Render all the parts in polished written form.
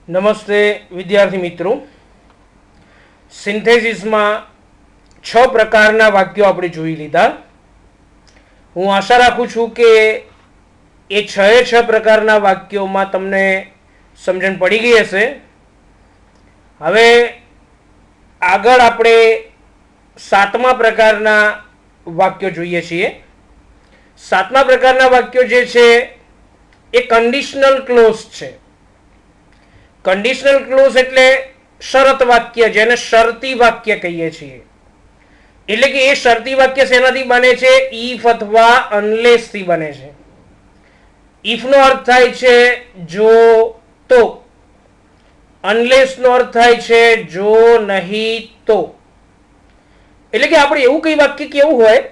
નમસ્તે વિદ્યાર્થી મિત્રો. સિન્થેસિસમાં 6 પ્રકારના વાક્યો આપણે જોઈ લીધા. હું આશા રાખું છું કે એ 6 પ્રકારના વાક્યોમાં તમને સમજણ પડી ગઈ હશે. હવે આગળ આપણે 7મા પ્રકારના વાક્યો જોઈએ છીએ. 7મા પ્રકારના વાક્યો જે છે એ કન્ડિશનલ ક્લોઝ છે. કન્ડિશનલ ક્લોઝ એટલે શરત વાક્ય, જેને શરતી વાક્ય કહીએ છીએ. એટલે કે એ શરતી વાક્ય શેનાથી બને છે? ઇફ અથવા અનલેસ થી બને છે. ઇફ નો અર્થ થાય છે જો તો, અનલેસ નો અર્થ થાય છે જો નહીં તો. એટલે કે આપણે એવું કઈ વાક્ય કેવું હોય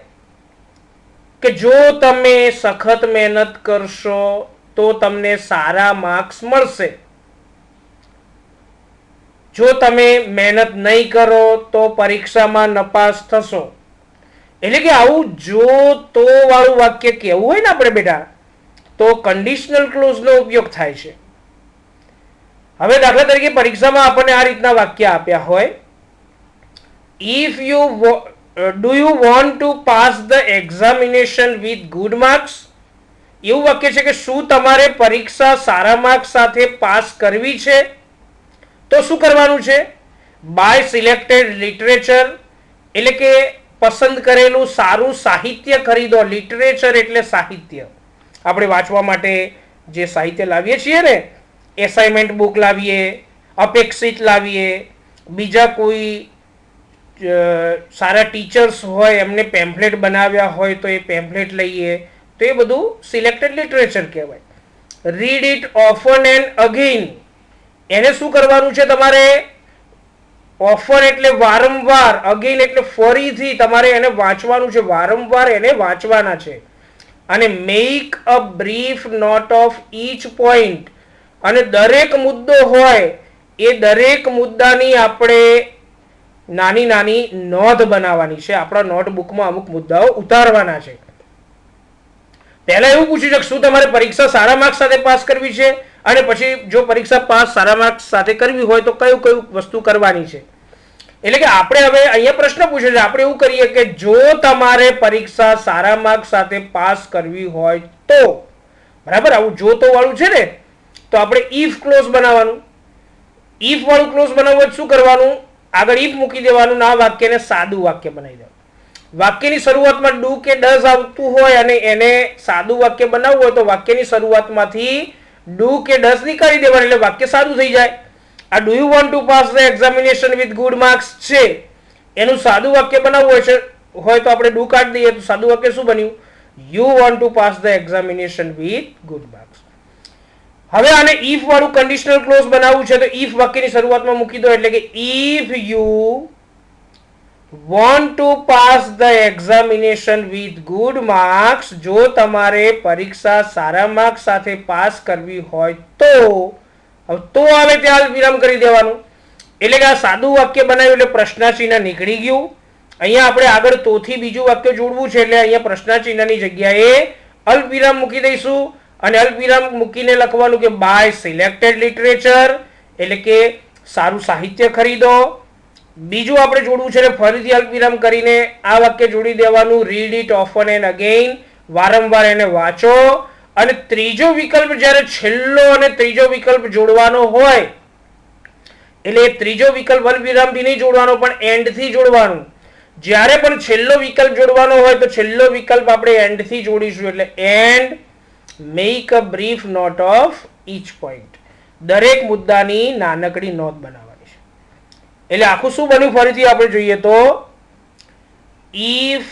કે જો તમે સખત મહેનત કરશો તો તમને સારા માર્ક્સ મળશે, જો તમે મહેનત નહીં કરો તો પરીક્ષામાં નપાસ થશો. એટલે કે આવું જો તો વાળું વાક્ય કેવું હોય ને આપણે બેટા, તો કન્ડિશનલ ક્લોઝનો ઉપયોગ થાય છે. હવે દાખલા તરીકે પરીક્ષામાં આપણને આ રીતના વાક્ય આપ્યા હોય, if you do you want to pass the examination with good marks. એવું વાક્ય છે કે શું તમારે પરીક્ષા સારા માર્ક્સ સાથે પાસ કરવી છે? તો શું કરવાનું છે? બાય સિલેક્ટેડ લિટરેચર, એટલે કે પસંદ કરેલું સારું સાહિત્ય ખરીદો. લિટરેચર એટલે સાહિત્ય. આપણે વાંચવા માટે જે સાહિત્ય લાવીએ છીએ ને, એસાઇનમેન્ટ બુક લાવીએ, અપેક્ષિત લાવીએ, બીજા કોઈ સારા ટીચર્સ હોય એમને પેમ્ફલેટ બનાવ્યા હોય તો એ પેમ્ફલેટ લઈએ, તો એ બધું સિલેક્ટેડ લિટરેચર કહેવાય. Read it often and again. એને શું કરવાનું છે તમારે? ઓફન એટલે વારંવાર, અગેન એટલે ફરીથી તમારે એને વાંચવાનું છે, વારંવાર એને વાંચવાના છે. અને make a brief note of each point. અને દરેક મુદ્દો હોય એ દરેક મુદ્દાની આપણે નાની નાની નોંધ બનાવવાની છે. આપણા નોટબુકમાં અમુક મુદ્દાઓ ઉતારવાના છે. પહેલા એવું પૂછ્યું છે કે શું તમારે પરીક્ષા સારા માર્ક્સ સાથે પાસ કરવી છે, અને પછી જો પરીક્ષા પાસ સારા માર્ક્સ સાથે કરવી હોય તો કયું કયું વસ્તુ કરવાની છે. એટલે કે આપણે હવે અહીંયા પ્રશ્ન પૂછે છે, આપણે એવું કરીએ કે જો તમારે પરીક્ષા સારા માર્ક્સ સાથે પાસ કરવી હોય તો, બરાબર, આવું જો તો વાળું છે ને, તો આપણે ઇફ ક્લોઝ બનાવવાનું. ઇફ વાળું ક્લોઝ બનાવવું હોય શું કરવાનું? આગળ ઇફ મૂકી દેવાનું, આ વાક્યને સાદું વાક્ય બનાવી દેવાનું. વાક્યની શરૂઆતમાં ડુ કે ડઝ આવતું હોય અને એને સાદું વાક્ય બનાવવું હોય તો વાક્યની શરૂઆતમાંથી ડુ કે ડઝ નીકાળી દેવાનું, એટલે વાક્ય સાદું થઈ જાય. આ do you want to pass the examination with good marks છે, એનું સાદું વાક્ય બનાવવું હોય તો આપણે ડુ કાઢી દઈએ તો સાદું વાક્ય શું બન્યું? You want to pass the examination with good marks. હવે આને ઇફ વાળું કન્ડિશનલ ક્લોઝ બનાવવું છે તો ઇફ વાક્યની શરૂઆતમાં મૂકી દો, એટલે કે if you want to pass the examination with good marks. જો તમારે પરીક્ષા સારા માર્ક્સ સાથે પાસ કરવી હોય તો, હવે તો આવે ત્યાં વિરામ કરી દેવાનું. એટલે કે આ સાદું વાક્ય બનાવ્યું એટલે પ્રશ્નાચિહ્ન નીકળી ગયું. અહીંયા આપણે આગળ તોથી બીજું વાક્ય જોડવું છે, એટલે અહીંયા પ્રશ્નાચિહ્નની જગ્યાએ અલ્પવિરામ મૂકી દઈશું. અને અલ્પવિરામ મૂકીને લખવાનું કે બાય સિલેક્ટેડ લિટરેચર, એટલે કે સારું સાહિત્ય ખરીદો. બીજું આપણે જોડવું છે ફરીથી અલ્પવિરામ કરીને આ વાક્ય જોડી દેવાનું, read it often and again, વારંવાર એને વાંચો. અને ત્રીજો વિકલ્પ જ્યારે છેલ્લો અને ત્રીજો વિકલ્પ જોડવાનો હોય, એટલે ત્રીજો વિકલ્પ અલ્પવિરામથી નહીં જોડવાનો પણ એન્ડથી જોડવાનું. જ્યારે પણ છેલ્લો વિકલ્પ જોડવાનો હોય તો છેલ્લો વિકલ્પ આપણે એન્ડથી જોડીશું, એટલે and make a brief note of each point. દરેક મુદ્દાની નાનકડી નોંધ બનાવો. એટલે આખું શું બન્યું ફરીથી આપણે જોઈએ તો, if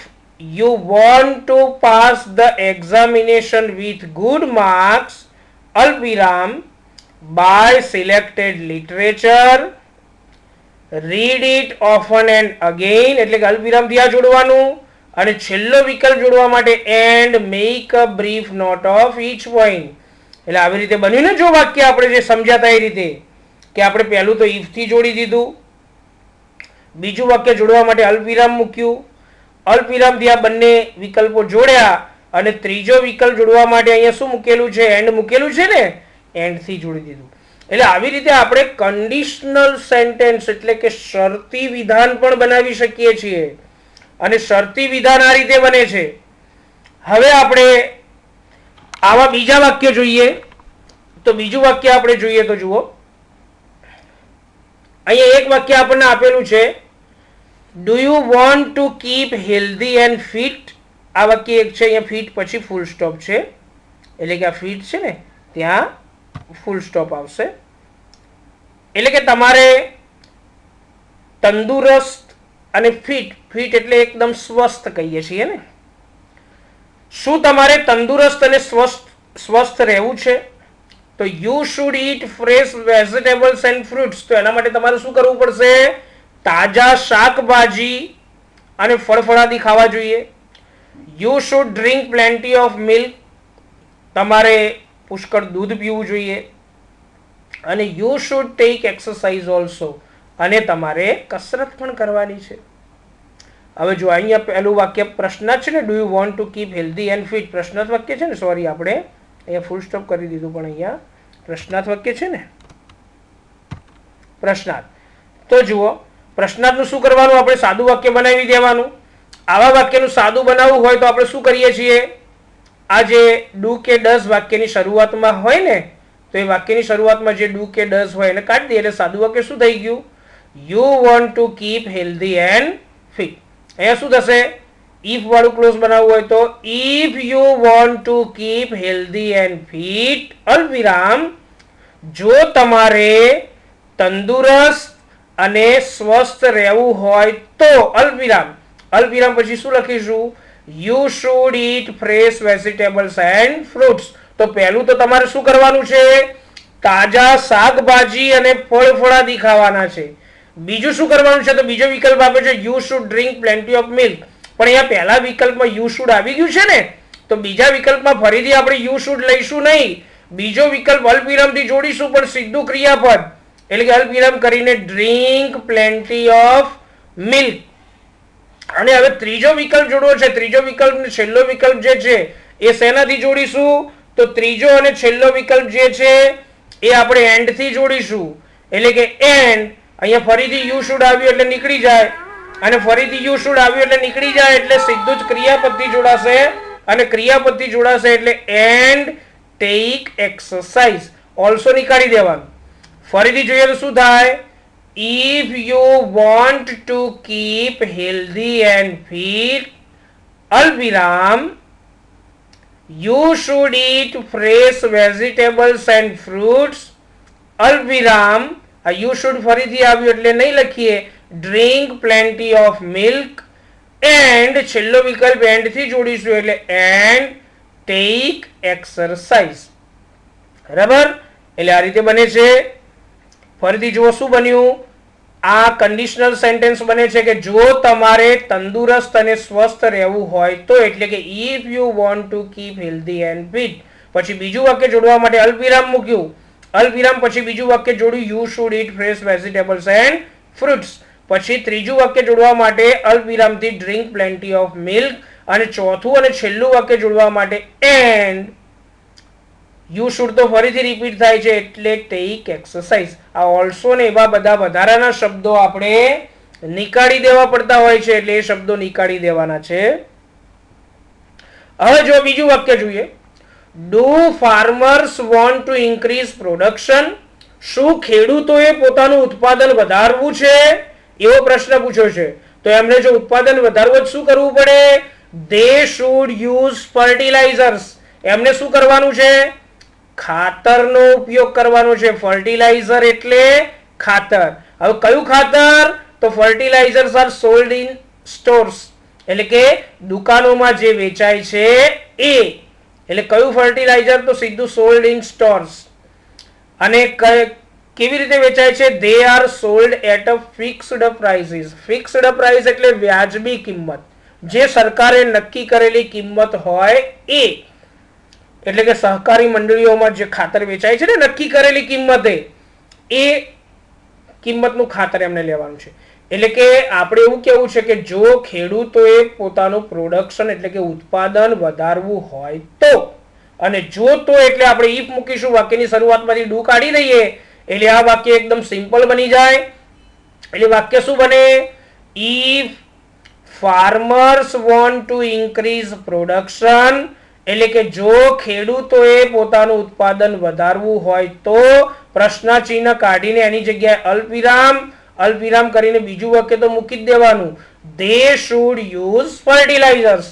you want to pass the examination with good marks, અલ્પવિરામ, by selected literature, read it often and again, એટલે કે અલ્પવિરામથી આ જોડવાનું, અને છેલ્લો વિકલ્પ જોડવા માટે and make a brief note of each point. એટલે આવી રીતે બન્યું ને જો વાક્ય આપણે જે સમજાતા એ રીતે, કે આપણે પહેલું તો ઇફથી જોડી દીધું, બીજું વાક્ય જોડવા માટે અલ્પવિરામ મૂક્યું, અલ્પવિરામથી આ બંને વિકલ્પો જોડ્યા, અને ત્રીજો વિકલ્પ જોડવા માટે અહીંયા શું મૂકેલું છે? એન્ડ મૂકેલું છે ને, એન્ડથી જોડી દીધું. એટલે આવી રીતે આપણે કન્ડિશનલ સેન્ટેન્સ એટલે કે શરતી વિધાન પણ બનાવી શકીએ છીએ અને શરતી વિધાન આ રીતે બને છે. હવે આપણે આવા બીજા વાક્ય જોઈએ તો બીજું વાક્ય આપણે જોઈએ તો જુઓ અહીંયા એક વાક્ય આપણને આપેલું છે do you want to keep healthy and fit. આ વાક્ય એક છે, અહીંયા ફિટ પછી ફૂલ સ્ટોપ છે એટલે કે આ ફિટ છે ને ત્યાં ફૂલ સ્ટોપ આવશે. એટલે કે તમારે તંદુરસ્ત અને ફિટ, ફિટ એટલે એકદમ સ્વસ્થ કહીએ છીએ ને, શું તમારે તંદુરસ્ત અને સ્વસ્થ રહેવું છે તો you should eat fresh vegetables and fruits. તો એના માટે તમારે શું કરવું પડશે? તાજા શાકભાજી અને ફળફળાદી ખાવા જોઈએ. You should drink plenty of milk. તમારે પુષ્કળ દૂધ પીવું જોઈએ. અને you should take exercise also. અને તમારે કસરત પણ કરવાની છે. હવે જો અહીંયા પહેલું વાક્ય પ્રશ્નાર્થ છે ને, do you want to keep healthy and fit, પ્રશ્નાર્થ વાક્ય છે ને, સોરી આપણે અહીંયા ફૂલ સ્ટોપ કરી દીધું પણ અહીંયા પ્રશ્નાર્થ વાક્ય છે ને, પ્રશ્નાર્થ. તો જુઓ પ્રશ્નાર્થનું શું કરવાનું? આપણે સાદું વાક્ય બનાવી દેવાનું. આવા વાક્યનું સાદું બનાવવું હોય તો આપણે શું કરીએ છીએ? આ જે ડુ કે ડઝ વાક્યની શરૂઆતમાં હોય ને, તો એ વાક્યની શરૂઆતમાં જે ડુ કે ડઝ હોય એને કાઢી દઈએ એટલે સાદું વાક્ય શું થઈ ગયું? You want to keep healthy and fit. અહીંયા શું થશે? ઇફ વાળું ક્લોઝ બનાવવું હોય તો if you want to keep healthy and fit અલ્પવિરામ, જો તમારે તંદુરસ્ત અને સ્વસ્થ રહેવું હોય તો અલ્પવિરામ, અલ્પવિરામ પછી શું લખીશું? You should eat fresh vegetables and fruits. તો પહેલું તો તમારે શું કરવાનું છે? તાજા શાકભાજી અને ફળફળાદી ખાવાના છે. બીજું શું કરવાનું છે? તો બીજો વિકલ્પ આપે છે you should drink plenty of milk. પણ અહીંયા પહેલા વિકલ્પમાં યુ શુડ આવી ગયું છે ને, તો બીજા વિકલ્પમાં ફરીથી આપણે યુ શુડ લઈશું નહીં. બીજો વિકલ્પ અલ્પવિરામથી જોડીશું પણ સીધું ક્રિયાપદ, એટલે કે અલ્પવિરામ કરીને ડ્રિંક પ્લેન્ટી ઓફ મિલ્ક. અને હવે ત્રીજો વિકલ્પ જોડવો છે. ત્રીજો વિકલ્પ ને છેલ્લો વિકલ્પ જે છે એ શેનાથી જોડીશું? તો ત્રીજો અને છેલ્લો વિકલ્પ જે છે એ આપણે એન્ડ થી જોડીશું. એટલે કે એન્ડ, અહીંયા ફરીથી યુ શુડ આવ્યું એટલે નીકળી જાય, અને ફરીથી યુ શુડ આવ્યું એટલે નીકળી જાય, એટલે સીધું જ ક્રિયાપદથી જોડાશે. અને ક્રિયાપદથી જોડાશે એટલે એન્ડ ટેક એક્સરસાઇઝ ઓલ્સો નીકાળી દેવાનું. ફરીથી જોઈએ તો શું થાય? If you want to keep healthy and fit અલ્પવિરામ, you should eat fresh vegetables and fruits અલ્પવિરામ. આ you should ફરીથી આવ્યું એટલે નહીં લખીએ. drink plenty of milk and છેલ્લો વિકલ્પ એન્ડ થી જોડીશું એટલે and take exercise. બરાબર? એટલે આ રીતે બને છે. ફરીથી જુઓ શું બન્યું? આ કન્ડિશનલ સેન્ટેન્સ બને છે કે જો તમારે તંદુરસ્ત અને સ્વસ્થ રહેવું હોય તો, એટલે કે if you want to keep healthy and fit. પછી બીજું વાક્ય જોડવા માટે અલ્પવિરામ મૂક્યું. અલ્પવિરામ પછી બીજું વાક્ય જોડ્યું you should eat fresh vegetables and fruits. પછી ત્રીજું વાક્ય જોડવા માટે અલ્પવિરામથી ડ્રિંક પ્લેન્ટી ઓફ મિલ્ક. અને ચોથું અને છેલ્લું વાક્ય જોડવા માટે એન્ડ યુ શુડ તો ફરીથી રિપીટ થાય છે એટલે ટેક એક્સરસાઇઝ. આ ઓલ્સો ને એવા બધા વધારાના શબ્દો આપણે નીકાળી દેવા પડતા હોય છે, એટલે એ શબ્દો નીકાળી દેવાના છે. હવે જો બીજું વાક્ય જોઈએ, do farmers want to increase production. શું ખેડૂતોએ પોતાનું ઉત્પાદન વધારવું છે? એવો પ્રશ્ન પૂછ્યો છે. તો એમને જો ઉત્પાદન વધારવું જ શું કરવું પડે? They should use fertilisers. એમને શું કરવાનું છે? ખાતરનો ઉપયોગ કરવાનો છે. ફર્ટિલાઇઝર એટલે ખાતર. હવે કયું ખાતર? તો fertilisers are sold in stores, એટલે કે દુકાનોમાં જે વેચાય છે એ. એટલે કયું ફર્ટિલાઇઝર? તો સીધું સોલ્ડ ઇન સ્ટોર્સ. અને કેવી રીતે વેચાય છે? They are sold at a fixed prices. Fixed price એટલે વ્યાજબી કિંમત, જે સરકારે નક્કી કરેલી કિંમત હોય એ. એટલે કે સહકારી મંડળીઓમાં જે ખાતર વેચાય છે ને નક્કી કરેલી કિંમતે, એ કિંમતનું ખાતર એમને લેવાનું છે. એટલે કે આપણે એવું કેવું છે કે જો ખેડૂતોએ પોતાનું પ્રોડક્શન એટલે કે ઉત્પાદન વધારવું હોય તો, અને જો તો એટલે આપણે ઇફ મૂકીશું, વાક્યની શરૂઆતમાંથી ડુ કાઢી દઈએ એટલે આ વાક્ય એકદમ સિમ્પલ બની જાય. એટલે વાક્ય શું બને? If farmers want to increase production, એટલે કે જો ખેડૂતોએ પોતાનું ઉત્પાદન વધારવું હોય તો પ્રશ્ન ચિહ્ન કાઢીને એની જગ્યાએ અલ્પવિરામ કરીને બીજું વાક્ય તો મૂકી જ દેવાનું. they should use fertilizers.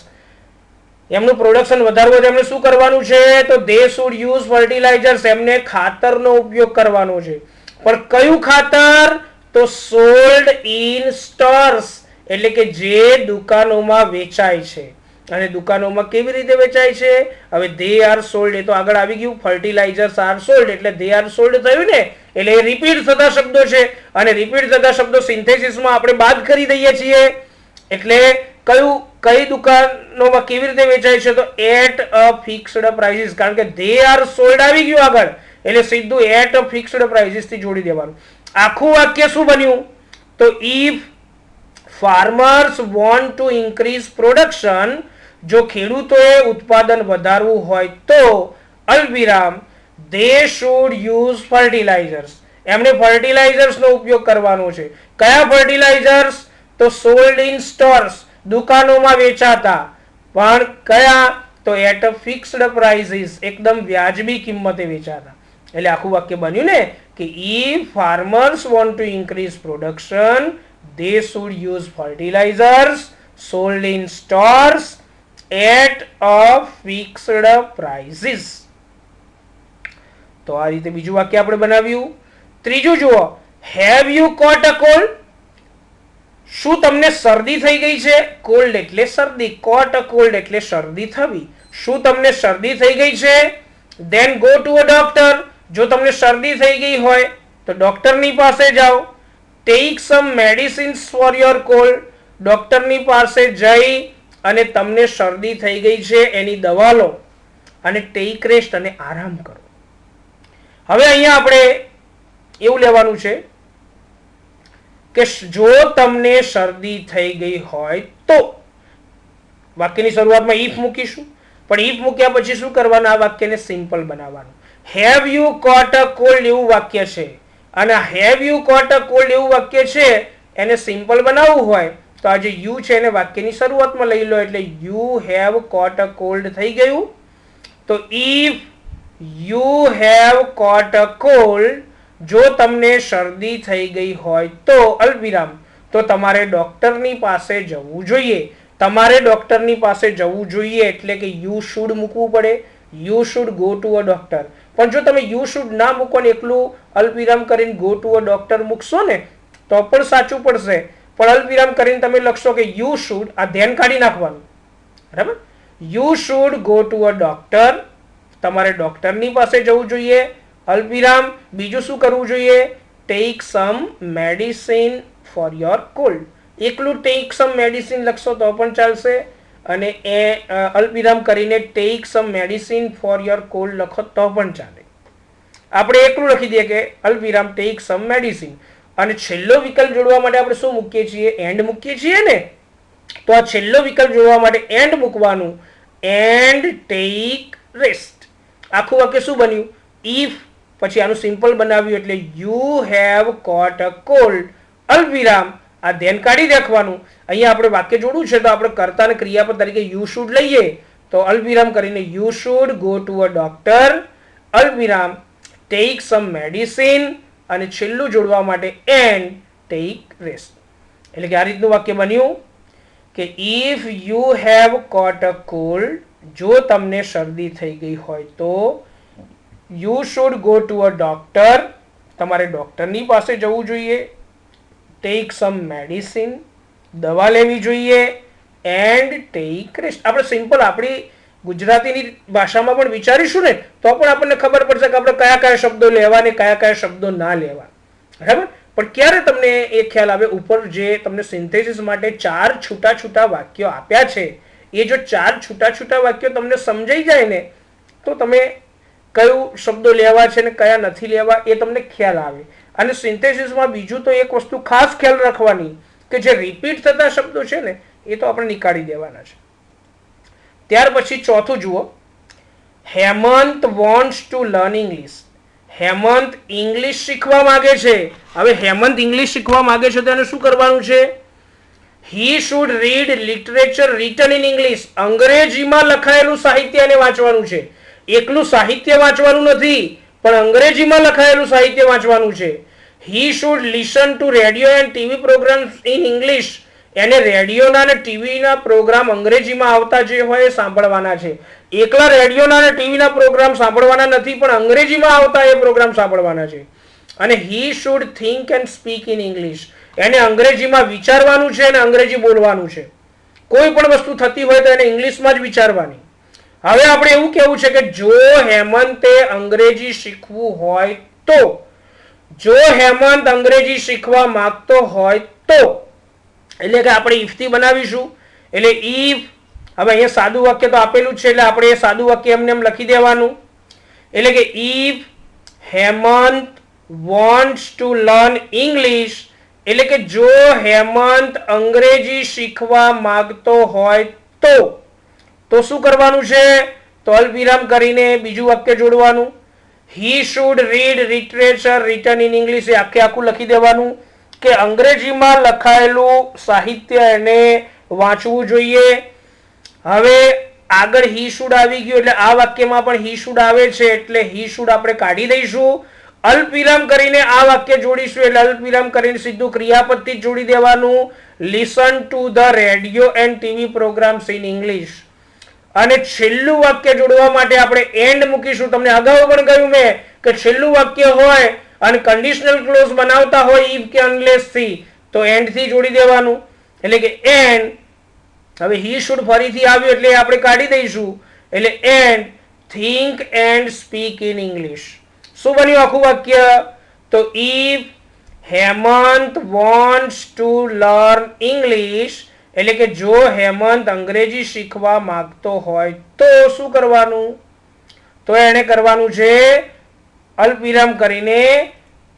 એમનું પ્રોડક્શન વધારવું હોય એમને શું કરવાનું છે? તો they should use fertilizers. એમને ખાતરનો ઉપયોગ કરવાનો છે. પણ કયું ખાતર? તો sold in stores, એટલે કે જે દુકાનોમાં વેચાય છે. અને દુકાનોમાં કેવી રીતે વેચાય છે? હવે they are sold એ તો આગળ આવી ગયું. ફર્ટિલાઇઝર્સ આર સોલ્ડ એટલે they are sold થયું ને. એટલે એ રિપીટ થતા શબ્દો છે અને રિપીટ થતા શબ્દો સિન્થેસિસમાં આપણે બાદ કરી દઈએ છીએ. એટલે કઈ દુકાનોમાં કેવી રીતે વેચાય છે? તો એટ અ ફિક્સ્ડ પ્રાઇસીસ, કારણ કે they are sold આવી ગયું આગળ એટલે સીધું એટ અ ફિક્સ્ડ પ્રાઇસીસ થી જોડી દેવાનું. આખું વાક્ય શું બન્યું? તો if farmers want to increase production, જો ખેડૂતોએ ઉત્પાદન વધારવું હોય તો અલ્પવિરામ they should use fertilizers. એમને ફર્ટિલાઇઝર્સ નો ઉપયોગ કરવાનો છે. કયા ફર્ટિલાઇઝર્સ? તો sold in stores, દુકાનોમાં વેચાતા. પણ કયા? તો એટ અ ફિક્સ્ડ પ્રાઇસીસ, એકદમ વ્યાજબી કિંમતે વેચાતા. એટલે આખું વાક્ય બન્યું ને કે if farmers want to increase production, they should use fertilizers sold in stores at a fixed prices. તો આ રીતે બીજું વાક્ય આપણે બનાવ્યું. ત્રીજું જુઓ, have you caught a cold? શું તમને શરદી થઈ ગઈ છે? કોલ્ડ એટલે શરદી, caught a cold એટલે શરદી થવી. શું તમને શરદી થઈ ગઈ છે? then go to a doctor. જો તમને શરદી થઈ ગઈ હોય તો ડોક્ટરની પાસે જાઓ. take some medicines for your cold. ડોક્ટરની પાસે જઈ અને તમને શરદી થઈ ગઈ છે એની દવા લો. અને take rest અને આરામ કરો. હવે અહીંયા આપણે એવું લેવાનું છે કે જો તમને શરદી થઈ ગઈ હોય તો વાક્યની શરૂઆતમાં if મૂકીશું. પણ if મૂક્યા પછી શું કરવાનું? આ વાક્યને સિમ્પલ બનાવવાનું. have you caught a cold એવું વાક્ય છે અને have you caught a cold એવું વાક્ય છે એને સિમ્પલ બનાવવું હોય તો આ જે you છે એને વાક્યની શરૂઆતમાં લઈ લો એટલે you have caught a cold થઈ ગયું. તો if you have caught a cold, જો તમને શરદી થઈ ગઈ હોય તો અલ્પવિરામ તો તમારે ડોક્ટરની પાસે જવું જોઈએ. તમારે ડોક્ટરની પાસે જવું જોઈએ એટલે કે you should મૂકવું પડે. you should go to a doctor. પણ જો તમે you should ના મૂકો ને એકલું અલ્પવિરામ કરીને go to a doctor મૂકશો ને તો પણ સાચું પડશે. પણ અલ્પવિરામ કરીને તમે લખશો કે you should, આ ધ્યાન કાઢી નાખવાનું. બરાબર? you should go to a doctor. તમારે ડોક્ટરની પાસે જવું જોઈએ. અલ્પવિરામ બીજું શું કરવું જોઈએ? take some medicine for your cold. એકલું take some medicine લખશો તો પણ ચાલશે અને એ અલ્પવિરામ કરીને take some medicine for your cold લખો તો પણ ચાલે. આપણે એકલું લખી દઈએ કે અલ્પવિરામ take some medicine અને છેલ્લો વિકલ્પ જોડવા માટે આપણે શું મૂકીએ છીએ? એન્ડ મૂકીએ છીએ ને. તો આ છેલ્લો વિકલ્પ જોડવા માટે એન્ડ મૂકવાનું. And take rest. આખું વાક્ય શું બન્યું? if પછી આનું સિમ્પલ બનાવ્યું એટલે you have caught a cold અલ્પવિરામ. આ ધ્યાન કાઢી રાખવાનું. અહીંયા આપણે વાક્ય જોડવું છે તો આપણે કર્તા અને ક્રિયાપદ તરીકે you should લઈએ તો અલ્પવિરામ કરીને you should go to a doctor અલ્પવિરામ take some medicine અને છેલ્લું જોડવા માટે and take rest. એટલે કે આ રીતનું વાક્ય બન્યું કે if you have caught a cold, જો તમને શરદી થઈ ગઈ હોય તો you should go to a doctor. તમારે ડોક્ટરની પાસે જવું જોઈએ. take some medicine, દવા લેવી જોઈએ and take rest. આપણે સિમ્પલ આપણી ગુજરાતીની ભાષામાં પણ વિચારીશું ને તો પણ આપણને ખબર પડશે કે આપણે કયા કયા શબ્દો લેવા ને કયા કયા શબ્દો ના લેવા. બરાબર? પણ ક્યારે તમને એ ખ્યાલ આવે? ઉપર જે તમને સિન્થેસિસ માટે 4 છૂટા છૂટા વાક્યો આપ્યા છે એ જો 4 છૂટા છૂટા વાક્યો તમને સમજાઈ જાય ને તો તમે કયું શબ્દો લેવા છે ને કયા નથી લેવા એ તમને ખ્યાલ આવે. અને સિન્થેસિસમાં બીજું તો એક વસ્તુ ખાસ ખ્યાલ રાખવાની કે જે રિપીટ થતા શબ્દો છે ને એ તો આપણે નીકાળી દેવાના છે. ત્યાર પછી ચોથું જુઓ, Hemant wants to learn English. Hemant English શીખવા માંગે છે. હવે હેમંત ઇંગ્લિશ શીખવા માંગે છે તો એને શું કરવાનું છે? He should read literature written in English. અંગ્રેજીમાં લખાયેલું સાહિત્ય એને વાંચવાનું છે. એકલું સાહિત્ય વાંચવાનું નથી, પણ અંગ્રેજીમાં લખાયેલું સાહિત્ય વાંચવાનું છે. He should listen to radio and TV programmes in English. એને રેડિયોના અને ટીવીના પ્રોગ્રામ અંગ્રેજીમાં આવતા જે હોય એ સાંભળવાના છે. એકલા રેડિયોના અને ટીવીના પ્રોગ્રામ સાંભળવાના નથી, પણ અંગ્રેજીમાં આવતા એ પ્રોગ્રામ સાંભળવાના છે. અને he should think and speak in English. એને અંગ્રેજીમાં વિચારવાનું છે અને અંગ્રેજી બોલવાનું છે. કોઈ પણ વસ્તુ થતી હોય તો એને ઇંગ્લિશમાં જ વિચારવાની. હવે આપણે એવું કહેવું છે કે જો હેમંતે અંગ્રેજી શીખવું હોય તો, જો હેમંત અંગ્રેજી શીખવા માંગતો હોય તો, એટલે કે આપણે ઇફ થી બનાવીશું. એટલે ઇફ, હવે અહીંયા સાદું વાક્ય તો આપેલું છે એટલે આપણે એ સાદું વાક્ય એમને એમ લખી દેવાનું. એટલે કે if Hemant wants to learn English, એટલે કે જો હેમંત અંગ્રેજી શીખવા માંગતો હોય તો શું કરવાનું છે? તો અલ્પવિરામ કરીને બીજું વાક્ય જોડવાનું. He should read literature written in English. એ આખે આખું લખી દેવાનું કે અંગ્રેજીમાં લખાયેલું સાહિત્ય એને વાંચવું જોઈએ. હવે આગળ હી શુડ આવી ગયું એટલે આ વાક્યમાં પણ હી શુડ આવે છે એટલે હી શુડ આપણે કાઢી દઈશું. અલ્પવિરામ કરીને આ વાક્ય જોડીશું એટલે અલ્પવિરામ કરીને સીધું ક્રિયાપદથી જોડી દેવાનું. Listen to the radio and TV programmes in English. અને છેલ્લું વાક્ય જોડવા માટે આપણે એન્ડ મૂકીશું. તમને અગાઉ પણ કહ્યું મેં કે છેલ્લું વાક્ય હોય અને કન્ડિશનલ ક્લોઝ બનાવતા હોય ઇફ કે અનલેસ થી, તો એન્ડ થી જોડી દેવાનું. એટલે કે એન્ડ, હવે હી શુડ ફરીથી આવ્યું એટલે આપણે કાઢી દઈશું. એટલે and think and speak in English. શું બન્યું આખું વાક્ય? તો if Hemant wants to learn English, એટલે કે જો હેમંત અંગ્રેજી શીખવા માંગતો હોય તો શું કરવાનું? તો એને કરવાનું છે અલ્પવિરામ કરીને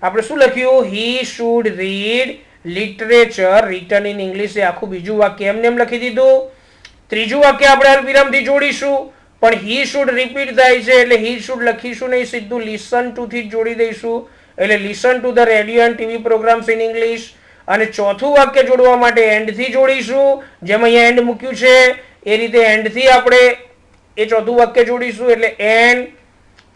આપણે શું લખ્યું? He should read literature written in English. એ આખું બીજું વાક્ય એમને એમ લખી દીધું. ત્રીજું વાક્ય આપણે અલ્પવિરામથી જોડીશું, પણ હી શુડ રિપીટ થાય છે એટલે હી શુડ લખીશું નહીં, સીધું લિસન ટુ થી જોડી દઈશું. એટલે listen to the radio and TV programmes in English. અને ચોથું વાક્ય જોડવા માટે એન્ડ થી જોડીશું. જેમ અહીંયા એન્ડ મૂક્યું છે એ રીતે એન્ડ થી આપણે એ ચોથું વાક્ય જોડીશું. એટલે એન્ડ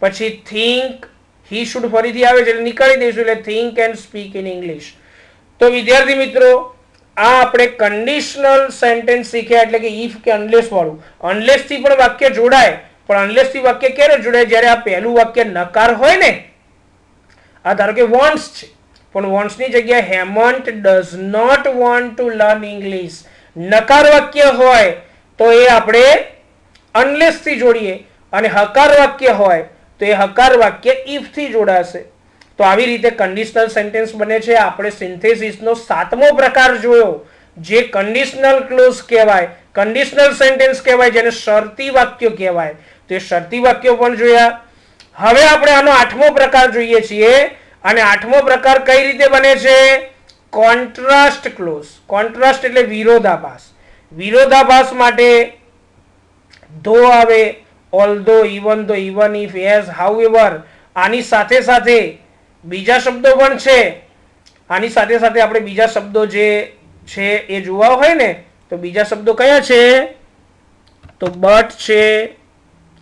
પછી થિંક, હી શુડ ફરીથી આવે છે એટલે નીકાળી દઈશું. એટલે think and speak in English. તો વિદ્યાર્થી મિત્રો, આ આપણે કન્ડિશનલ સેન્ટેન્સ શીખ્યા એટલે કે ઇફ કે અનલેસ વાળું. અનલેસ થી પણ વાક્ય જોડાય, પણ અનલેસ થી વાક્ય ક્યારે જોડાય? જ્યારે આ પહેલું વાક્ય નકાર હોય ને. આ ધારો કે વોન્ટ્સ છે, પણ વોન્ટ્સ ની જગ્યાએ Hemant does not want to learn English. નકાર વાક્ય હોય તો એ આપણે અનલેસ થી જોડીએ, અને હકાર વાક્ય હોય તો એ હકાર વાક્ય ઇફ થી જોડાશે. તો આવી રીતે કન્ડિશનલ સેન્ટેન્સ બને છે. આપણે સિન્થેસિસનો 7મો પ્રકાર જોયો જે કન્ડિશનલ ક્લોઝ કહેવાય, કન્ડિશનલ સેન્ટેન્સ કહેવાય, જેને શરતી વાક્યો કહેવાય. તો એ શરતી વાક્યો પણ જોયા. હવે આપણે આનો 8મો પ્રકાર જોઈએ છીએ. અને 8મો પ્રકાર કઈ રીતે બને છે? Contrast close. કોન્ટ્રાસ્ટ એટલે વિરોધાભાસ. વિરોધાભાસ માટે ધો આવે, although, even though, even if, as, however. આની સાથે સાથે બીજા શબ્દો પણ છે. આની સાથે સાથે આપણે બીજા શબ્દો જે છે એ જોવા હોય ને, તો બીજા શબ્દો કયા છે? તો બટ છે,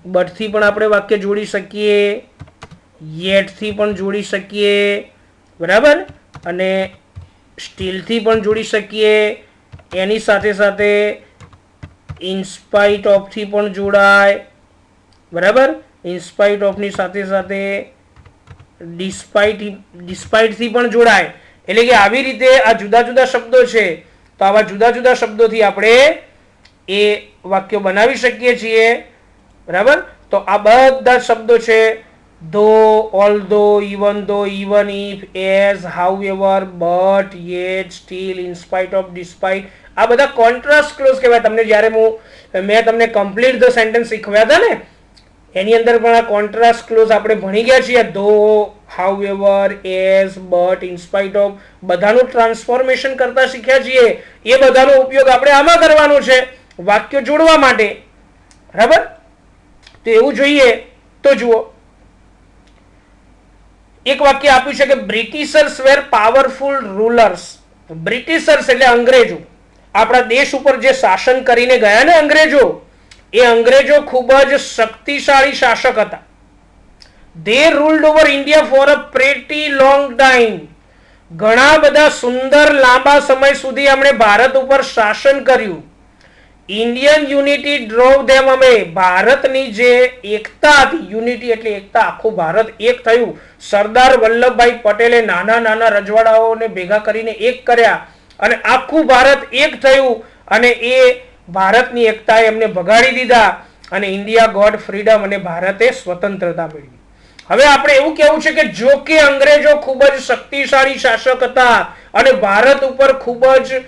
બટ થી પણ આપણે વાક્ય જોડી શકીએ, યેટ થી પણ જોડી શકીએ, બરાબર, અને સ્ટીલ થી પણ જોડી શકીએ. એની સાથે સાથે ઇનસ્પાઇટ ઓફ થી પણ જોડાય, બરાબર. ઇનસ્પાઇટ ઓફ ની સાથે સાથે ડિસ્પાઇટ થી પણ જોડાય. એટલે કે આવી રીતે આ જુદા જુદા શબ્દો છે. તો આવા જુદા જુદા શબ્દોથી આપણે એ વાક્યો બનાવી શકીએ છીએ, બરાબર. તો આ બધા શબ્દો છે though, although, even though, even if, as, however, but, yet, still, in spite of, despite. આ બધા કોન્ટ્રાસ્ટ ક્લોઝ કહેવાય. તમને જ્યારે મેં તમને કમ્પ્લીટ ધ સેન્ટેન્સ શીખવ્યા હતા ને, એની અંદર પણ આ કોન્ટ્રાસ્ટ ક્લોઝ આપણે ભણી ગયા છીએ. ધો, હાઉએવર, એઝ, બટ, ઇનસ્પાઇટ ઓફ, બધાનું ટ્રાન્સફોર્મેશન કરતા શીખ્યા છીએ. એ બધાનો ઉપયોગ આપણે આમાં કરવાનો છે વાક્ય જોડવા માટે, બરાબર. તો એવું જોઈએ તો જુઓ, એક વાક્ય આપ્યું છે કે Britishers were powerful rulers. Britishers એટલે અંગ્રેજો, આપણા દેશ ઉપર જે શાસન કરીને ગયા ને અંગ્રેજો, એ અંગ્રેજો ખૂબ જ શક્તિશાળી શાસક હતા. they ruled over India for a pretty long time. ઘણા બધા સુંદર લાંબા સમય સુધી એમણે ભારત ઉપર શાસન કર્યું. ઇન્ડિયન યુનિટી ડ્રોવ ધેમ અમે, ભારતની જે એકતા હતી, યુનિટી એટલે એકતા, આખું ભારત એક થયું. સરદાર વલ્લભભાઈ પટેલે નાના નાના રજવાડાઓને ભેગા કરીને એક કર્યા અને આખું ભારત એક થયું અને એ ભારતની એકતાએ એમને ભગાડી દીધા અને ઇન્ડિયા ગોટ ફ્રીડમ અને ભારતે સ્વતંત્રતા મેળવી. હવે આપણે એવું કહેવું છે કે જો કે અંગ્રેજો ખૂબ જ શક્તિશાળી શાસક હતા અને ભારત ઉપર ખૂબ જ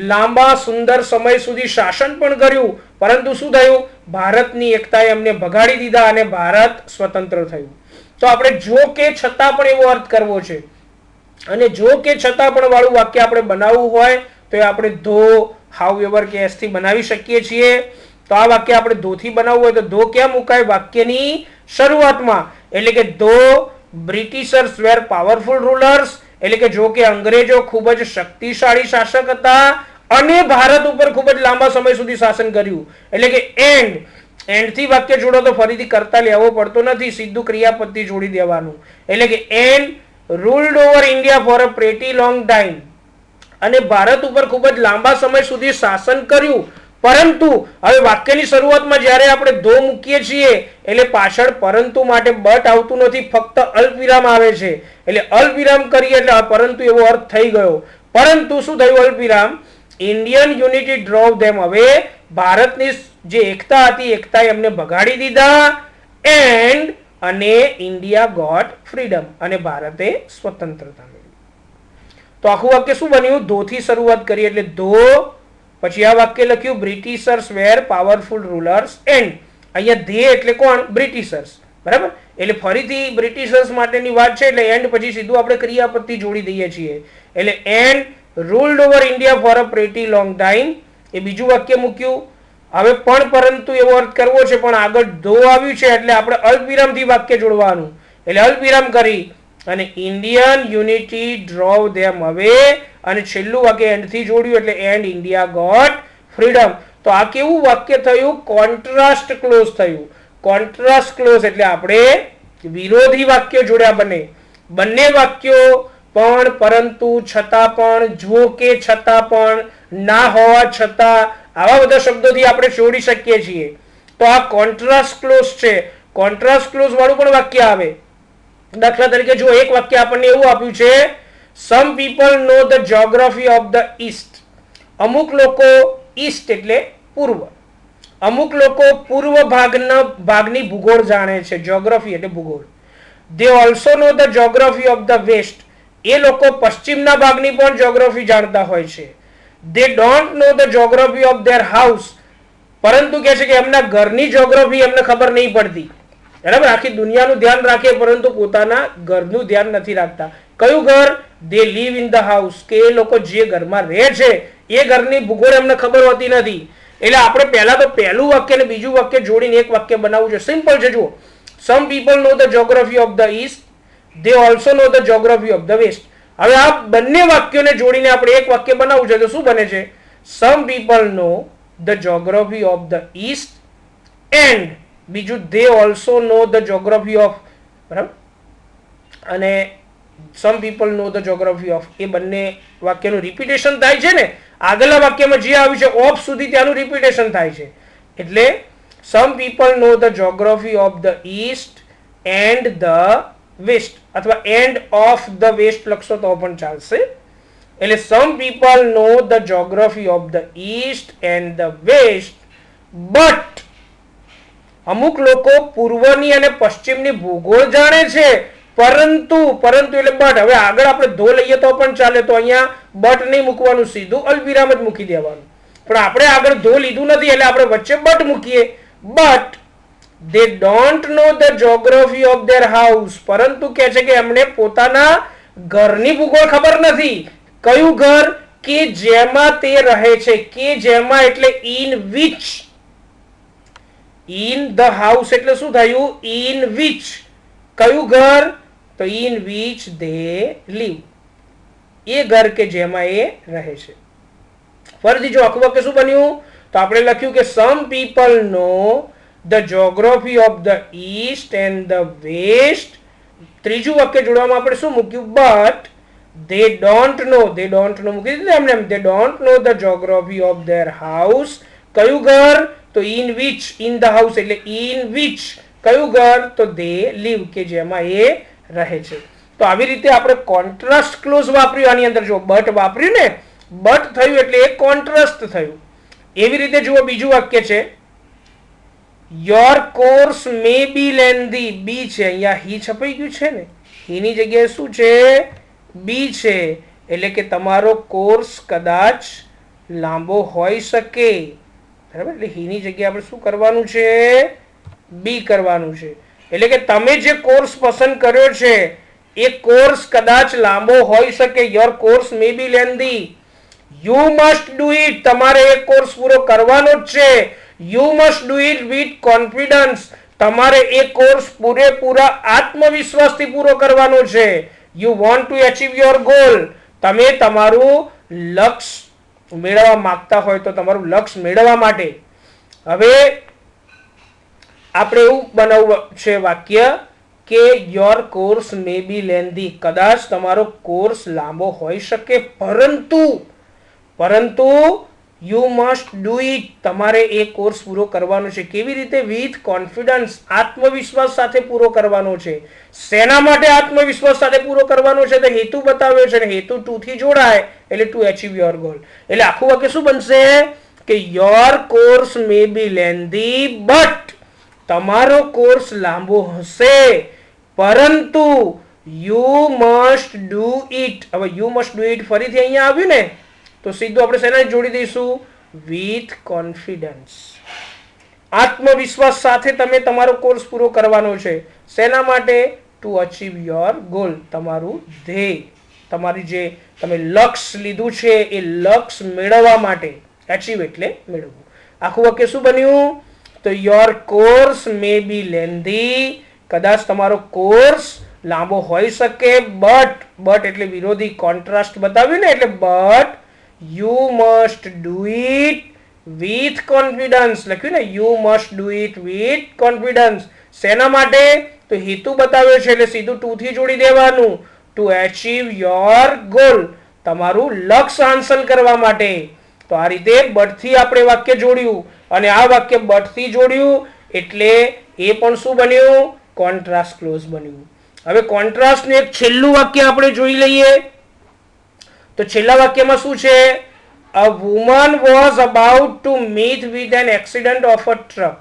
લાંબા સુંદર સમય સુધી શાસન પણ કર્યું, પરંતુ શું થયું? ભારતની એકતાએ એમને ભગાડી દીધા અને ભારત સ્વતંત્ર થયું. તો આપણે જો કે છતાં પણ એવો અર્થ કરવો છે અને જો કે છતાં પણ વાળું વાક્ય આપણે બનાવવું હોય તો એ આપણે ધો, હાઉ એવર કે એસ થી બનાવી શકીએ છીએ. તો આ વાક્ય આપણે ધો થી બનાવવું હોય તો ધો ક્યાં મુકાય? વાક્યની શરૂઆતમાં. એટલે કે ધો બ્રિટિશર્સ વેર પાવરફુલ રૂલર્સ, એટલે કે જો કે અંગ્રેજો ખૂબ જ શક્તિશાળી શાસક હતા અને ભારત ઉપર ખૂબ જ લાંબા સમય સુધી શાસન કર્યું. એટલે કે એન્ડ થી વાક્ય જોડો તો ફરીથી કરતા લેવો પડતો નથી, સીધું ક્રિયાપદથી જોડી દેવાનું. એટલે કે and ruled over India for a pretty long time, અને ભારત ઉપર ખૂબ જ લાંબા સમય સુધી શાસન કર્યું. પરંતુ હવે વાક્યની શરૂઆતમાં જ્યારે આપણે ધો મૂકીએ છીએ એટલે પાછળ પરંતુ માટે બટ આવતું નથી, ફક્ત અલ્પવિરામ આવે છે. એટલે અલ્પવિરામ કરીએ એટલે પરંતુ એવો અર્થ થઈ ગયો. પરંતુ શું થયું? અલ્પવિરામ ઇન્ડિયન યુનિટી ડ્રોવ ધેમ, હવે ભારતની જે એકતા હતી એકતાએ એમને ભગાડી દીધા એન્ડ અને ઇન્ડિયા ગોટ ફ્રીડમ, અને ભારતે સ્વતંત્રતા મેળવી. તો આખું વાક્ય શું બન્યું? ધો થી શરૂઆત કરી એટલે ધો, પછી આ વાક્ય લખ્યું Britishers were powerful rulers and, અહીંયા ધે એટલે કોણ? બ્રિટિશર્સ, બરાબર. એટલે ફરીથી બ્રિટિશર્સ માટેની વાત છે એટલે એન્ડ પછી સીધું આપણે ક્રિયાપદથી જોડી દઈએ છીએ. એટલે and ruled over India for a pretty long time, એ બીજું વાક્ય મૂક્યું. હવે પણ પરંતુ એવો અર્થ કરવો છે પણ આગળ ધો આવ્યું છે એટલે આપણે અલ્પવિરામથી વાક્ય જોડવાનું. એટલે અલ્પવિરામ કરી અને ઇન્ડિયન યુનિટી ડ્રોવ ધેમ, હવે અને છેલ્લું વાક્ય એન્ડ થી જોડ્યું એટલે એન્ડ ઇન્ડિયા ગોટ ફ્રીડમ. તો આ કેવું વાક્ય થયું? કોન્ટ્રાસ્ટ ક્લોઝ થયું. કોન્ટ્રાસ્ટ ક્લોઝ એટલે આપણે વિરોધી વાક્યો જોડ્યા. બંને વાક્યો પણ, પરંતુ, છતાં પણ, જો કે છતાં પણ, ના હોવા છતાં, આવા બધા શબ્દોથી આપણે જોડી શકીએ છીએ. તો આ કોન્ટ્રાસ્ટ ક્લોઝ છે. કોન્ટ્રાસ્ટ ક્લોઝ વાળું પણ વાક્ય આવે. દાખલા તરીકે જો એક વાક્ય આપણને એવું આપ્યું છે, some people know the geography of the East. અમુક લોકો, ઈસ્ટ એટલે પૂર્વ, અમુક લોકો પૂર્વ ભાગની ભૂગોળ જાણે છે. જ્યોગ્રાફી એટલે ભૂગોળ. they also know the geography of the west. એ લોકો પશ્ચિમના ભાગની પણ જ્યોગ્રાફી જાણતા હોય છે. they don't know the geography of their house. પરંતુ કહે છે કે એમના ઘરની જ્યોગ્રાફી એમને ખબર નહીં પડતી. બરાબર, આખી દુનિયાનું ધ્યાન રાખે પરંતુ પોતાના ઘરનું ધ્યાન નથી રાખતા. કયું ઘર? they live in the house, કે એ લોકો જે ઘરમાં રહે છે એ ઘરની ભૂગોળ એમને ખબર હોતી નથી. એટલે આપણે પહેલા તો પહેલું વાક્ય અને બીજું વાક્ય જોડીને એક વાક્ય બનાવવું છે. સિમ્પલ છે. જુઓ, some people know the geography of the east, they also know the geography of the west. હવે આ બંને વાક્યોને જોડીને આપણે એક વાક્ય બનાવવું છે તો શું બને છે? some people know the geography of the east and બીજું they also know the geography of, બરાબર, અને some people know the geography of, એ બંને વાક્યનું રિપીટેશન થાય છે ને. આગળના વાક્યમાં જે આવ્યું છે ઓફ સુધી ત્યાંનું રિપીટેશન થાય છે. એટલે some people know the geography of the east and the west, અથવા end of the west લખશો તો પણ ચાલશે. એટલે some people know the geography of the east and the west, but અમુક લોકો પૂર્વની અને પશ્ચિમની ભૂગોળ જાણે છે, પરંતુ એટલે બટ. હવે આગળ આપણે ધો લઈએ તો પણ ચાલે, તો અહીંયા બટ નહીં મૂકવાનું, સીધું અલ્પવિરામ જ મૂકી દેવાનું. પણ આપણે આગળ ધો લીધું નથી એટલે આપણે વચ્ચે બટ મૂકીએ. But they don't know the geography of their house. પરંતુ કહે છે કે એમને પોતાના ઘરની ભૂગોળ ખબર નથી. કયું ઘર? કે જેમાં તે રહે છે. કે જેમાં એટલે in which. in the house એટલે શું થયું? in which. કયું ઘર? તો ઇન વિચ ધે લીવ, એ ઘર કે જેમાં એ રહે છે. ફરીથી જો આખું વાક્ય શું બન્યું, તો આપણે લખ્યું કે some people know the geography of the East and the West. ત્રીજું વાક્ય જોડવામાં આપણે શું મૂક્યું, બટ they don't know મૂકી દીધું એમને, they don't know the geography of their house. કયું ઘર, તો in which, in the house એટલે in which કયું ઘર, તો they live કે જેમાં એ રહે છે. તો આવી રીતે આપણે કોન્ટ્રાસ્ટ ક્લોઝ વાપર્યું. આની અંદર જો બટ વાપર્યું ને, બટ થયું એટલે એ કોન્ટ્રાસ્ટ થયું. એવી રીતે જુઓ બીજું વાક્ય છે, your course may be lengthy. Be છે, અહીંયા હી છપાઈ ગયું છે ને, હીની જગ્યાએ શું છે, બી છે. એટલે કે તમારો કોર્સ કદાચ લાંબો હોઈ શકે. બરાબર, એટલે હીની જગ્યાએ આપણે શું કરવાનું છે, બી કરવાનું છે. એટલે કે તમે જે કોર્સ પસંદ કર્યો છે એ કોર્સ કદાચ લાંબો હોઈ શકે. Your course may be lengthy. You must do it. તમારે એ કોર્સ પૂરો કરવાનો જ છે. You must do it with confidence. તમારે એ કોર્સ પૂરેપૂરા આત્મવિશ્વાસથી પૂરો કરવાનો છે. You want to achieve your goal. તમે તમારું લક્ષ્ય મેળવવા માંગતા હોય તો તમારું લક્ષ્ય મેળવવા માટે હવે આપણે એવું બનાવવું છે વાક્ય કે your course may be lengthy. કદાચ તમારો કોર્સ લાંબો હોઈ શકે, પરંતુ યુ મસ્ટ ડુ ઇટ. તમારે એ કોર્સ પૂરો કરવાનો છે. કેવી રીતે? વિથ કોન્ફિડન્સ, આત્મવિશ્વાસ સાથે પૂરો કરવાનો છે. શેના માટે આત્મવિશ્વાસ સાથે પૂરો કરવાનો છે? તો હેતુ બતાવ્યો છે, હેતુ ટુ થી જોડાય એટલે ટુ અચીવ યોર ગોલ. એટલે આખું વાક્ય શું બનશે કે your course may be lengthy but, તમારો કોર્સ લાંબો હશે પરંતુ યુ મસ્ટ ડુ ઇટ. હવે યુ મસ્ટ ડુ ઇટ ફરીથી અહીંયા આવ્યું ને, તો સીધું આપણે શેના જોડી દઈશું, વિથ કોન્ફિડન્સ. આત્મવિશ્વાસ સાથે તમે તમારો કોર્સ પૂરો કરવાનો છે. શેના માટે? Two achieve your goal. તમારું ધ્યેય, તમારી જે તમે લક્ષ્ય લીધું છે એ લક્ષ્ય મેળવવા માટે. અચીવ એટલે મેળવવું. આખું વાક્ય શું બન્યું? તો your course may be lengthy. કદાચ તમારો કોર્સ લાંબો હોઈ શકે, બટ એટલે વિરોધી, કોન્ટ્રાસ્ટ બતાવ્યું ને, એટલે but you must do it with confidence લખ્યું ને, you must do it with confidence. શેના માટે? તો હેતુ બતાવ્યો છે એટલે સીધું ટુ થી જોડી દેવાનું. ટુ અચીવ યોર ગોલ, તમારું લક્ષ્ય હાંસલ કરવા માટે. તો આ રીતે બટ થી આપણે વાક્ય જોડ્યું અને આ વાક્ય બટ થી જોડ્યું એટલે એ પણ શું બન્યું? કોન્ટ્રાસ્ટ ક્લોઝ બન્યું. હવે કોન્ટ્રાસ્ટ નું એક છેલ્લું વાક્ય આપણે જોઈ લઈએ. તો છેલ્લા વાક્યમાં શું છે? અ woman was about to meet with an accident of a truck.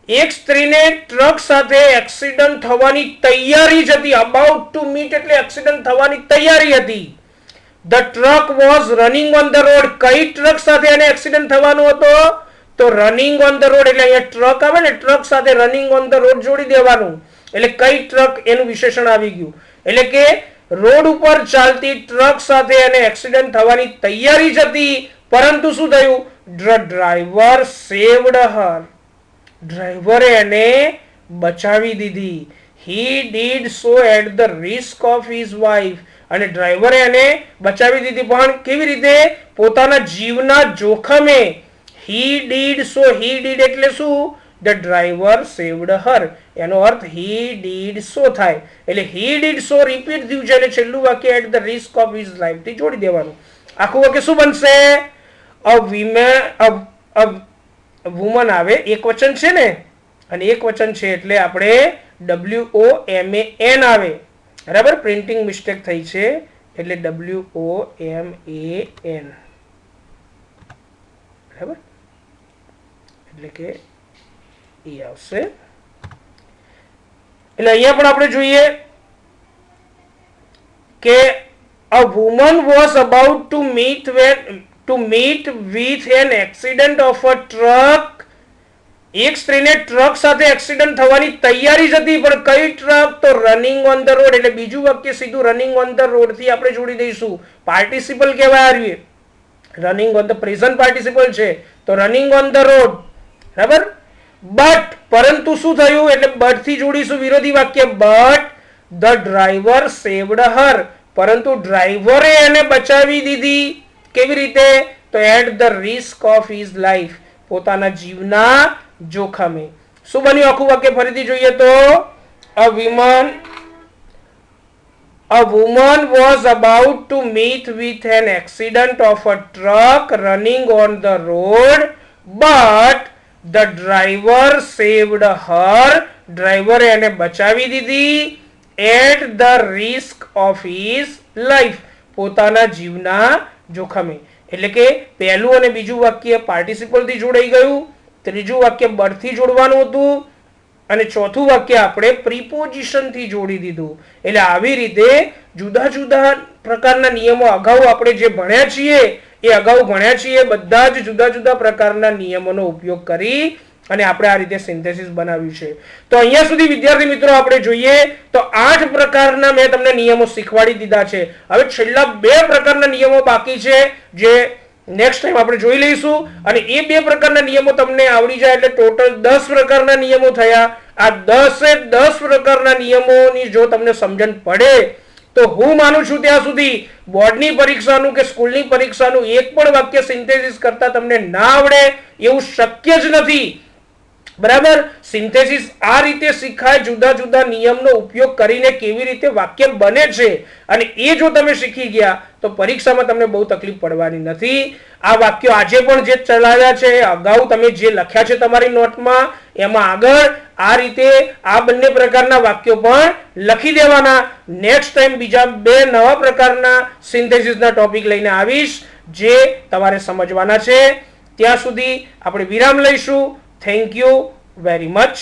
એક સ્ત્રીને ટ્રક સાથે એક્સિડન્ટ થવાની તૈયારી જ હતી. અબાઉટ ટુ મીટ એટલે એક્સિડન્ટ થવાની તૈયારી હતી. The truck was running on the road. કઈ ટ્રક સાથે એને એક્સિડન્ટ થવાનો હતો? તો રનિંગ ઓન ધ રોડ. એટલે અહીંયા ટ્રક આવે ને, ટ્રક સાથે રનિંગ ઓન ધ રોડ જોડી દેવાનું. એટલે કઈ ટ્રક એનું વિશેષણ આવી ગયું. એટલે કે રોડ ઉપર ચાલતી ટ્રક સાથે એને એક્સિડન્ટ થવાની તૈયારી જ હતી, પરંતુ શું થયું? Driver saved her. ડ્રાઈવરે એને બચાવી દીધી. He did so at the risk of his wife. અને ડ્રાઈવરે એને બચાવી દીધી, પણ કેવી રીતે? પોતાના જીવના જોખમે. હી ડીડ સો, હી ડીડ એટલે શું? ધ ડ્રાઈવર સેવ્ડ હર. એનો અર્થ હી ડીડ સો થાય. એટલે હી ડીડ સો રિપીટ થયું છે એટલે છેલ્લું વાક્ય at the risk of his life થી જોડી દેવાનું. આખું વાક્ય શું બનશે? વુમન આવે, એક વચન છે ને, અને એક વચન છે એટલે આપણે WOMAN આવે. બરાબર, પ્રિન્ટિંગ મિસ્ટેક થઈ છે એટલે WOMAN. બરાબર, એટલે કે એ આવશે. એટલે અહીંયા પણ આપણે જોઈએ કે a woman was about to meet with an accident of a truck. એક સ્ત્રીને ટ્રક સાથે એક્સિડન્ટ થવાની તૈયારી જ હતી, પણ કઈ ટ્રક? તો રનિંગ ઓન ધ રોડ. એટલે બીજું વાક્ય સીધું રનિંગ ઓન ધ રોડ થી આપણે જોડી દઈશું. પાર્ટિસિપલ કહેવાય આ. Running on the present participle છે તો રનિંગ ઓન ધ રોડ. બરાબર, બટ પરંતુ શું થયું? એટલે બટ થી જોડીશું વિરોધી વાક્ય. But the driver saved her, પરંતુ ડ્રાઈવરે એને બચાવી દીધી. કેવી રીતે? તો at the risk of his life, પોતાના જીવના જોખમે. શું બન્યું આખું વાક્ય ફરીથી જોઈએ તો, A woman was about to meet with an accident of a truck running on the road, but the driver saved her. Driver એને બચાવી દીધી at the risk of his life, પોતાના જીવના જોખમે. એટલે કે પહેલું અને બીજું વાક્ય પાર્ટિસિપલ થી જોડાઈ ગયું, ત્રીજું વાક્ય but થી જોડવાનું હતું, અને ચોથું વાક્ય આપણે પ્રિપોઝિશન થી જોડી દીધું. એટલે આવી રીતે જુદા જુદા પ્રકારના નિયમો અગાઉ આપણે જે ભણ્યા છીએ એ અગાઉ ભણ્યા છીએ, બધા જ જુદા જુદા પ્રકારના નિયમોનો ઉપયોગ કરી અને આપણે આ રીતે સિન્થેસિસ બનાવ્યું છે. તો અહીંયા સુધી વિદ્યાર્થી મિત્રો આપણે જોઈએ તો 8 પ્રકારના મેં તમને નિયમો શીખવાડી દીધા છે. હવે છેલ્લા 2 પ્રકારના નિયમો બાકી છે જે નેક્સ્ટ ટાઈમ આપણે જોઈ લઈશું, અને એ 2 પ્રકારના નિયમો તમને આવડી જાય એટલે ટોટલ 10 પ્રકારના નિયમો થયા. આ 10 પ્રકારના નિયમોની જો તમને સમજણ પડે તો હું માનું છું ત્યાં સુધી બોર્ડની પરીક્ષાનું કે સ્કૂલની પરીક્ષાનું એક પણ વાક્ય સિન્થેસિસ કરતા તમને ના આવડે એવું શક્ય જ નથી. બરાબર? સિન્થેસિસ આ રીતે શીખાય, જુદા જુદા નિયમનો ઉપયોગ કરીને કેવી રીતે વાક્ય બને છે, અને એ જો તમે શીખી ગયા તો પરીક્ષામાં તમને બહુ તકલીફ પડવાની નથી. આ વાક્યો આજે પણ જે ચલાવ્યા છે, અગાઉ તમે જે લખ્યા છે તમારી નોટમાં, એમાં આગળ આ રીતે આ બંને પ્રકારના વાક્યો પણ લખી દેવાના. નેક્સ્ટ ટાઈમ બીજા 2 નવા પ્રકારના સિન્થેસિસના ટોપિક લઈને આવીશ જે તમારે સમજવાના છે. ત્યાં સુધી આપણે વિરામ લઈશું. Thank you very much.